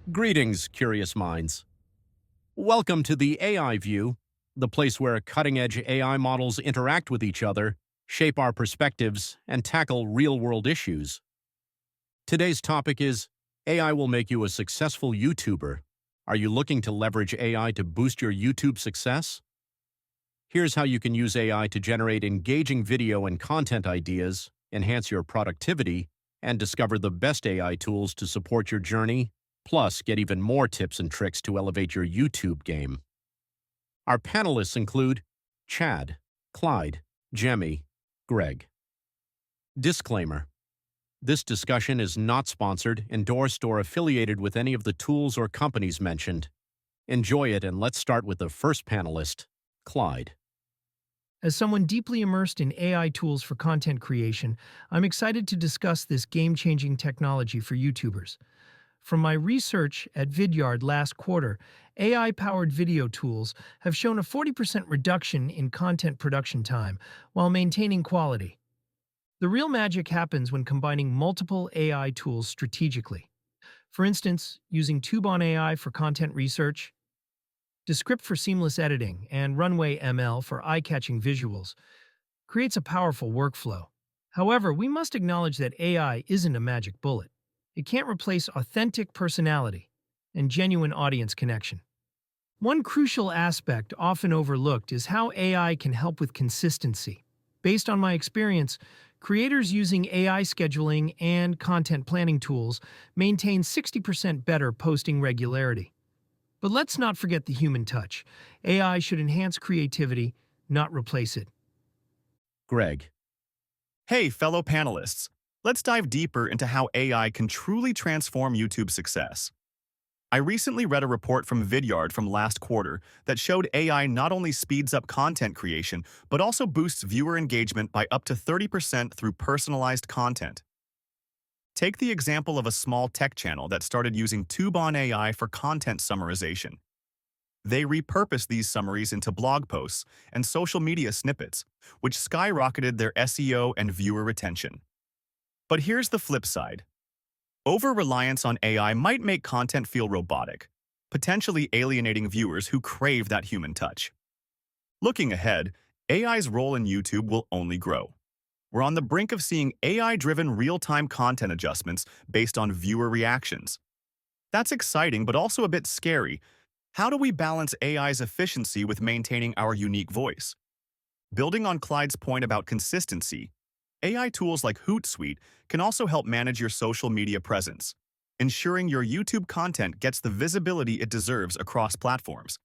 Greetings, curious minds. Welcome to the AI View, the place where cutting-edge AI models interact with each other, shape our perspectives, and tackle real-world issues. Today's topic is AI will make you a successful YouTuber. Are you looking to leverage AI to boost your YouTube success? Here's how you can use AI to generate engaging video and content ideas, enhance your productivity, and discover the best AI tools to support your journey. Plus, get even more tips and tricks to elevate your YouTube game. Our panelists include Chad, Clyde, Jemmy, Greg. Disclaimer: this discussion is not sponsored, endorsed, or affiliated with any of the tools or companies mentioned. Enjoy it, and let's start with the first panelist, Clyde. As someone deeply immersed in AI tools for content creation, I'm excited to discuss this game-changing technology for YouTubers. From my research at Vidyard last quarter, AI-powered video tools have shown a 40% reduction in content production time while maintaining quality. The real magic happens when combining multiple AI tools strategically. For instance, using Tubon AI for content research, Descript for seamless editing, and Runway ML for eye-catching visuals creates a powerful workflow. However, we must acknowledge that AI isn't a magic bullet. It can't replace authentic personality and genuine audience connection. One crucial aspect often overlooked is how AI can help with consistency. Based on my experience, creators using AI scheduling and content planning tools maintain 60% better posting regularity. But let's not forget the human touch. AI should enhance creativity, not replace it. Greg. Hey, fellow panelists. Let's dive deeper into how AI can truly transform YouTube's success. I recently read a report from Vidyard from last quarter that showed AI not only speeds up content creation, but also boosts viewer engagement by up to 30% through personalized content. Take the example of a small tech channel that started using Tubon AI for content summarization. They repurposed these summaries into blog posts and social media snippets, which skyrocketed their SEO and viewer retention. But here's the flip side. Over-reliance on AI might make content feel robotic, potentially alienating viewers who crave that human touch. Looking ahead, AI's role in YouTube will only grow. We're on the brink of seeing AI-driven real-time content adjustments based on viewer reactions. That's exciting, but also a bit scary. How do we balance AI's efficiency with maintaining our unique voice? Building on Clyde's point about consistency, AI tools like Hootsuite can also help manage your social media presence, ensuring your YouTube content gets the visibility it deserves across platforms.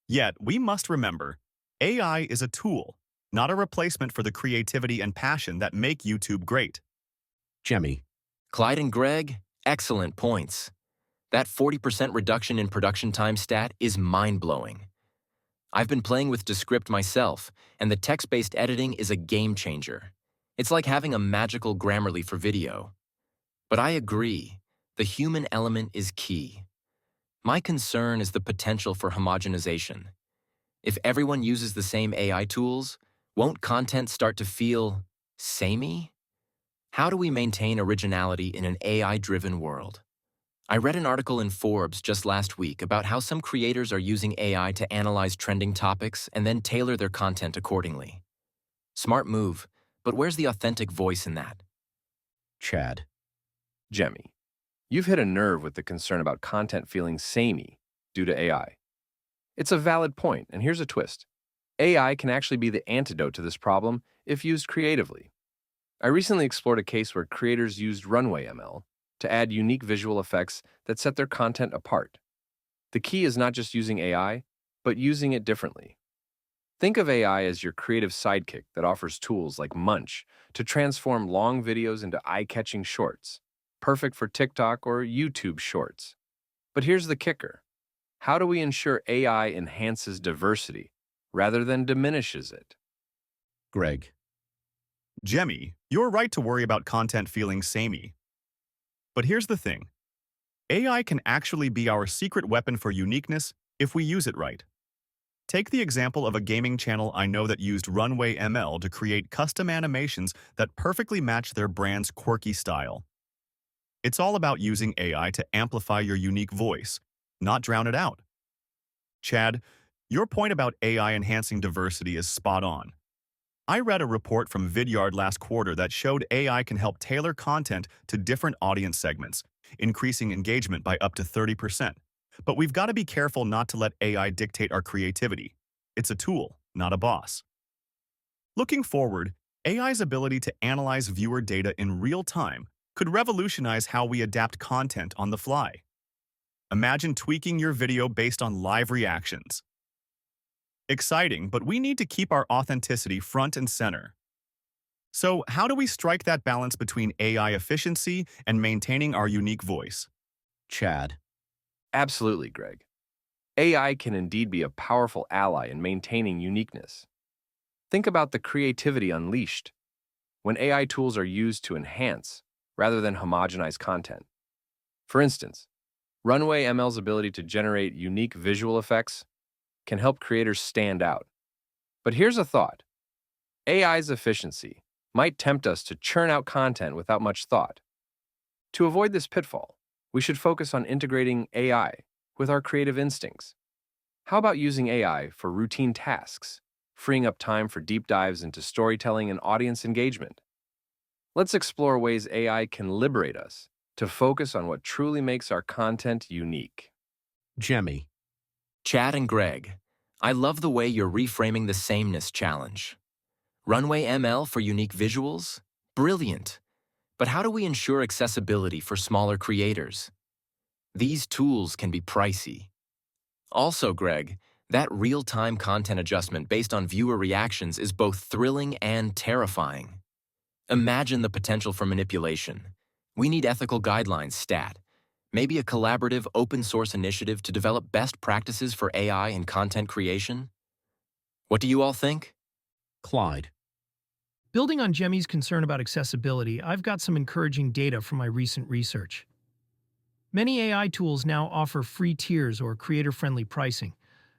Yet, we must remember, AI is a tool, not a replacement for the creativity and passion that make YouTube great. Jemmy. Clyde and Greg, excellent points. That 40% reduction in production time stat is mind-blowing. I've been playing with Descript myself, and the text-based editing is a game changer. It's like having a magical Grammarly for video. But I agree, the human element is key. My concern is the potential for homogenization. If everyone uses the same AI tools, won't content start to feel samey? How do we maintain originality in an AI-driven world? I read an article in Forbes just last week about how some creators are using AI to analyze trending topics and then tailor their content accordingly. Smart move, but where's the authentic voice in that? Chad. Jemmy, you've hit a nerve with the concern about content feeling samey due to AI. It's a valid point, and here's a twist. AI can actually be the antidote to this problem if used creatively. I recently explored a case where creators used Runway ML to add unique visual effects that set their content apart. The key is not just using AI, but using it differently. Think of AI as your creative sidekick that offers tools like Munch to transform long videos into eye-catching shorts, perfect for TikTok or YouTube shorts. But here's the kicker. How do we ensure AI enhances diversity rather than diminishes it? Greg. Jemmy, you're right to worry about content feeling samey. But here's the thing. AI can actually be our secret weapon for uniqueness if we use it right. Take the example of a gaming channel I know that used Runway ML to create custom animations that perfectly match their brand's quirky style. It's all about using AI to amplify your unique voice, not drown it out. Chad, your point about AI enhancing diversity is spot on. I read a report from Vidyard last quarter that showed AI can help tailor content to different audience segments, increasing engagement by up to 30%. But we've got to be careful not to let AI dictate our creativity. It's a tool, not a boss. Looking forward, AI's ability to analyze viewer data in real time could revolutionize how we adapt content on the fly. Imagine tweaking your video based on live reactions. Exciting, but we need to keep our authenticity front and center. So, how do we strike that balance between AI efficiency and maintaining our unique voice? Chad. Absolutely, Greg. AI can indeed be a powerful ally in maintaining uniqueness. Think about the creativity unleashed when AI tools are used to enhance rather than homogenize content. For instance, Runway ML's ability to generate unique visual effects can help creators stand out. But here's a thought. AI's efficiency might tempt us to churn out content without much thought. To avoid this pitfall, we should focus on integrating AI with our creative instincts. How about using AI for routine tasks, freeing up time for deep dives into storytelling and audience engagement? Let's explore ways AI can liberate us to focus on what truly makes our content unique. Jemmy. Chad and Greg, I love the way you're reframing the sameness challenge. Runway ML for unique visuals? Brilliant. But how do we ensure accessibility for smaller creators? These tools can be pricey. Also, Greg, that real-time content adjustment based on viewer reactions is both thrilling and terrifying. Imagine the potential for manipulation. We need ethical guidelines, stat. Maybe a collaborative, open-source initiative to develop best practices for AI and content creation? What do you all think? Clyde. Building on Jemmy's concern about accessibility, I've got some encouraging data from my recent research. Many AI tools now offer free tiers or creator-friendly pricing.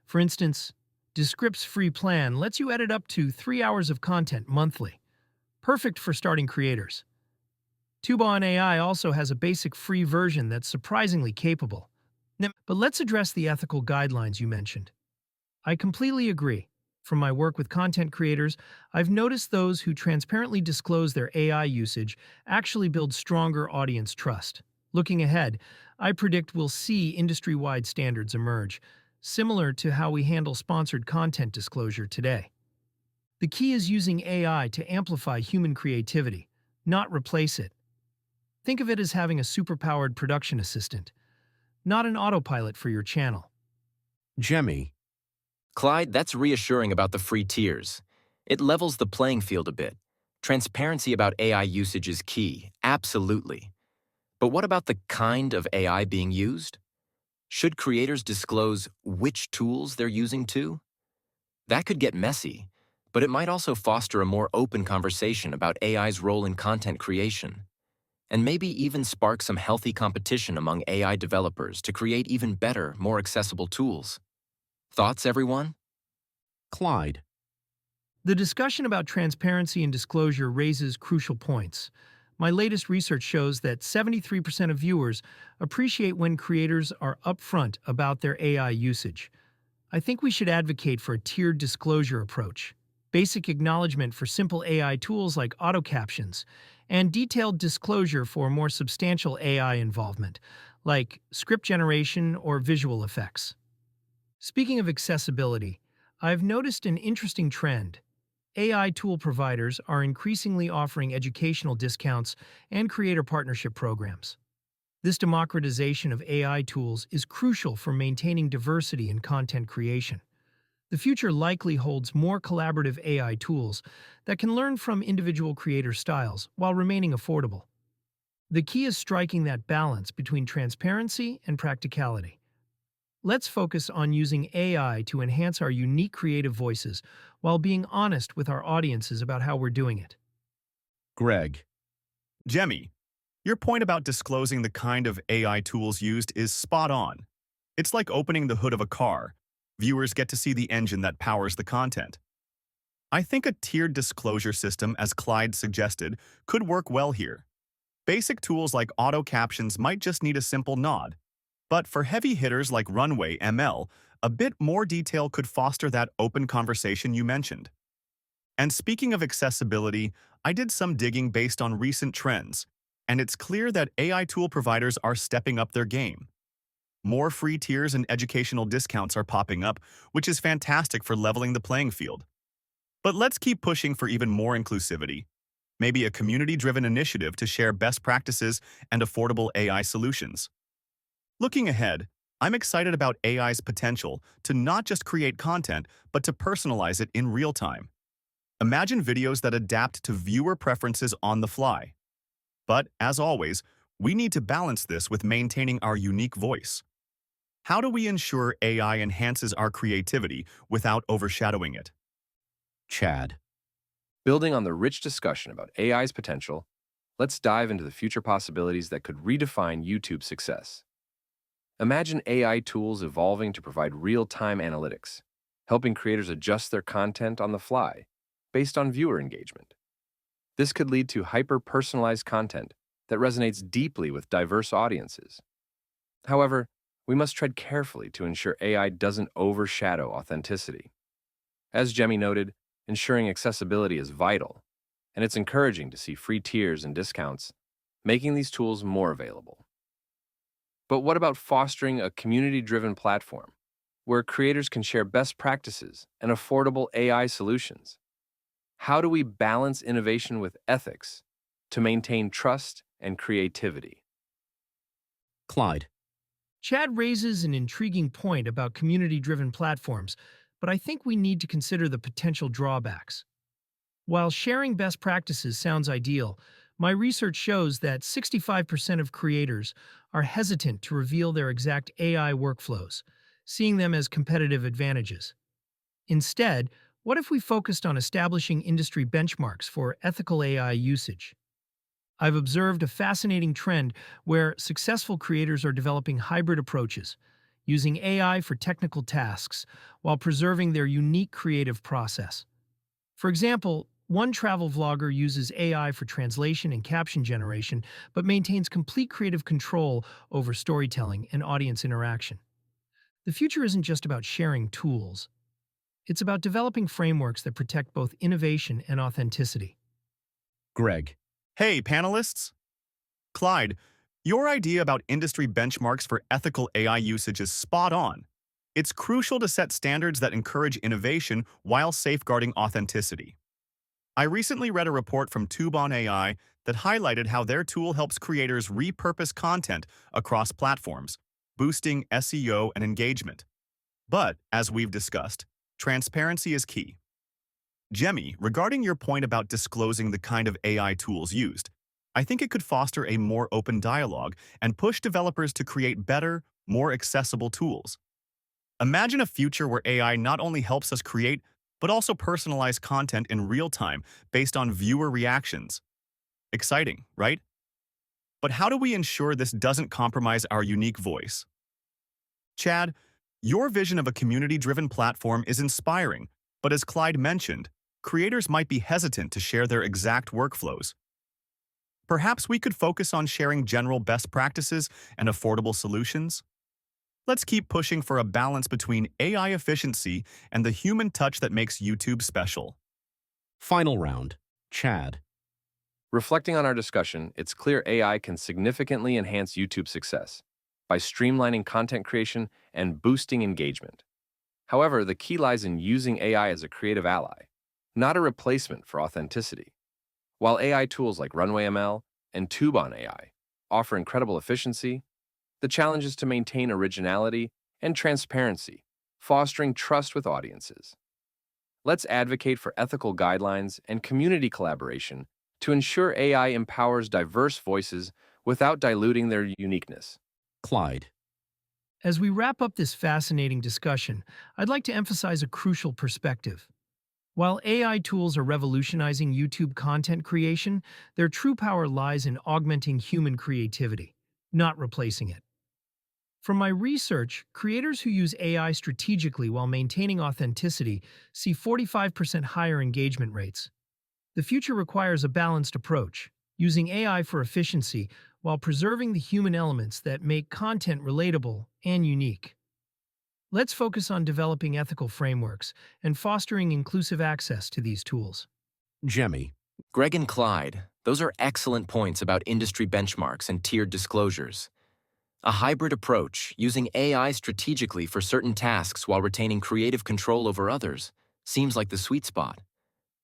For instance, Descript's free plan lets you edit up to 3 hours of content monthly. Perfect for starting creators. Tuba AI also has a basic free version that's surprisingly capable. But let's address the ethical guidelines you mentioned. I completely agree. From my work with content creators, I've noticed those who transparently disclose their AI usage actually build stronger audience trust. Looking ahead, I predict we'll see industry-wide standards emerge, similar to how we handle sponsored content disclosure today. The key is using AI to amplify human creativity, not replace it. Think of it as having a superpowered production assistant, not an autopilot for your channel. Jemmy. Clyde, that's reassuring about the free tiers. It levels the playing field a bit. Transparency about AI usage is key, absolutely. But what about the kind of AI being used? Should creators disclose which tools they're using too? That could get messy, but it might also foster a more open conversation about AI's role in content creation. And maybe even spark some healthy competition among AI developers to create even better, more accessible tools. Thoughts, everyone? Clyde. The discussion about transparency and disclosure raises crucial points. My latest research shows that 73% of viewers appreciate when creators are upfront about their AI usage. I think we should advocate for a tiered disclosure approach, basic acknowledgement for simple AI tools like auto captions, and detailed disclosure for more substantial AI involvement, like script generation or visual effects. Speaking of accessibility, I've noticed an interesting trend. AI tool providers are increasingly offering educational discounts and creator partnership programs. This democratization of AI tools is crucial for maintaining diversity in content creation. The future likely holds more collaborative AI tools that can learn from individual creator styles while remaining affordable. The key is striking that balance between transparency and practicality. Let's focus on using AI to enhance our unique creative voices while being honest with our audiences about how we're doing it. Greg. Jemmy, your point about disclosing the kind of AI tools used is spot on. It's like opening the hood of a car. Viewers get to see the engine that powers the content. I think a tiered disclosure system, as Clyde suggested, could work well here. Basic tools like auto captions might just need a simple nod. But for heavy hitters like Runway ML, a bit more detail could foster that open conversation you mentioned. And speaking of accessibility, I did some digging based on recent trends, and it's clear that AI tool providers are stepping up their game. More free tiers and educational discounts are popping up, which is fantastic for leveling the playing field. But let's keep pushing for even more inclusivity. Maybe a community-driven initiative to share best practices and affordable AI solutions. Looking ahead, I'm excited about AI's potential to not just create content, but to personalize it in real time. Imagine videos that adapt to viewer preferences on the fly. But, as always, we need to balance this with maintaining our unique voice. How do we ensure AI enhances our creativity without overshadowing it? Chad. Building on the rich discussion about AI's potential, let's dive into the future possibilities that could redefine YouTube's success. Imagine AI tools evolving to provide real-time analytics, helping creators adjust their content on the fly based on viewer engagement. This could lead to hyper-personalized content that resonates deeply with diverse audiences. However, we must tread carefully to ensure AI doesn't overshadow authenticity. As Jemmy noted, ensuring accessibility is vital, and it's encouraging to see free tiers and discounts, making these tools more available. But what about fostering a community-driven platform where creators can share best practices and affordable AI solutions? How do we balance innovation with ethics to maintain trust and creativity? Clyde. Chad raises an intriguing point about community-driven platforms, but I think we need to consider the potential drawbacks. While sharing best practices sounds ideal, my research shows that 65% of creators are hesitant to reveal their exact AI workflows, seeing them as competitive advantages. Instead, what if we focused on establishing industry benchmarks for ethical AI usage? I've observed a fascinating trend where successful creators are developing hybrid approaches, using AI for technical tasks while preserving their unique creative process. For example, one travel vlogger uses AI for translation and caption generation, but maintains complete creative control over storytelling and audience interaction. The future isn't just about sharing tools. It's about developing frameworks that protect both innovation and authenticity. Greg. Hey, panelists! Clyde, your idea about industry benchmarks for ethical AI usage is spot on. It's crucial to set standards that encourage innovation while safeguarding authenticity. I recently read a report from Tubon AI that highlighted how their tool helps creators repurpose content across platforms, boosting SEO and engagement. But, as we've discussed, transparency is key. Jemmy, regarding your point about disclosing the kind of AI tools used, I think it could foster a more open dialogue and push developers to create better, more accessible tools. Imagine a future where AI not only helps us create, but also personalize content in real time based on viewer reactions. Exciting, right? But how do we ensure this doesn't compromise our unique voice? Chad, your vision of a community-driven platform is inspiring, but as Clyde mentioned, creators might be hesitant to share their exact workflows. Perhaps we could focus on sharing general best practices and affordable solutions? Let's keep pushing for a balance between AI efficiency and the human touch that makes YouTube special. Final round. Chad. Reflecting on our discussion, it's clear AI can significantly enhance YouTube's success by streamlining content creation and boosting engagement. However, the key lies in using AI as a creative ally, not a replacement for authenticity. While AI tools like Runway ML and Tubon AI offer incredible efficiency, the challenge is to maintain originality and transparency, fostering trust with audiences. Let's advocate for ethical guidelines and community collaboration to ensure AI empowers diverse voices without diluting their uniqueness. Clyde. As we wrap up this fascinating discussion, I'd like to emphasize a crucial perspective. While AI tools are revolutionizing YouTube content creation, their true power lies in augmenting human creativity, not replacing it. From my research, creators who use AI strategically while maintaining authenticity see 45% higher engagement rates. The future requires a balanced approach, using AI for efficiency while preserving the human elements that make content relatable and unique. Let's focus on developing ethical frameworks and fostering inclusive access to these tools. Jemmy. Greg and Clyde, those are excellent points about industry benchmarks and tiered disclosures. A hybrid approach, using AI strategically for certain tasks while retaining creative control over others, seems like the sweet spot.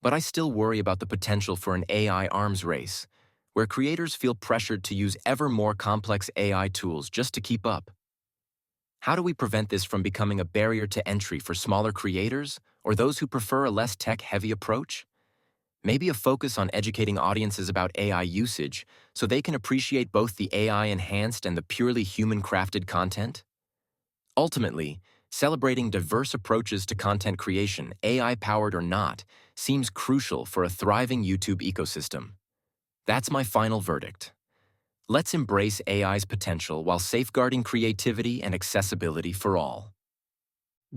But I still worry about the potential for an AI arms race, where creators feel pressured to use ever more complex AI tools just to keep up. How do we prevent this from becoming a barrier to entry for smaller creators or those who prefer a less tech-heavy approach? Maybe a focus on educating audiences about AI usage so they can appreciate both the AI-enhanced and the purely human-crafted content? Ultimately, celebrating diverse approaches to content creation, AI-powered or not, seems crucial for a thriving YouTube ecosystem. That's my final verdict. Let's embrace AI's potential while safeguarding creativity and accessibility for all.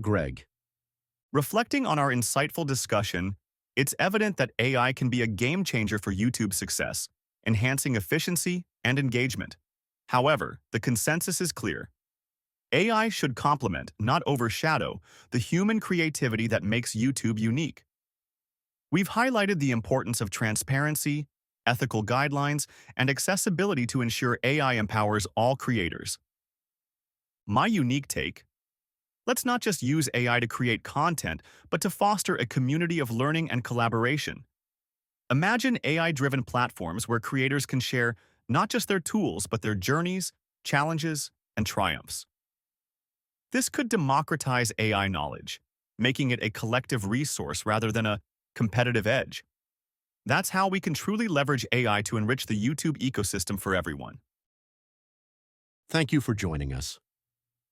Greg. Reflecting on our insightful discussion, it's evident that AI can be a game changer for YouTube's success, enhancing efficiency and engagement. However, the consensus is clear. AI should complement, not overshadow, the human creativity that makes YouTube unique. We've highlighted the importance of transparency, ethical guidelines, and accessibility to ensure AI empowers all creators. My unique take: let's not just use AI to create content, but to foster a community of learning and collaboration. Imagine AI-driven platforms where creators can share not just their tools, but their journeys, challenges, and triumphs. This could democratize AI knowledge, making it a collective resource rather than a competitive edge. That's how we can truly leverage AI to enrich the YouTube ecosystem for everyone. Thank you for joining us.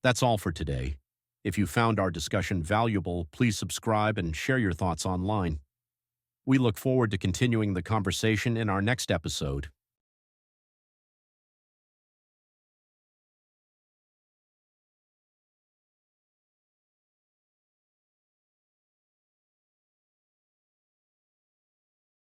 That's all for today. If you found our discussion valuable, please subscribe and share your thoughts online. We look forward to continuing the conversation in our next episode.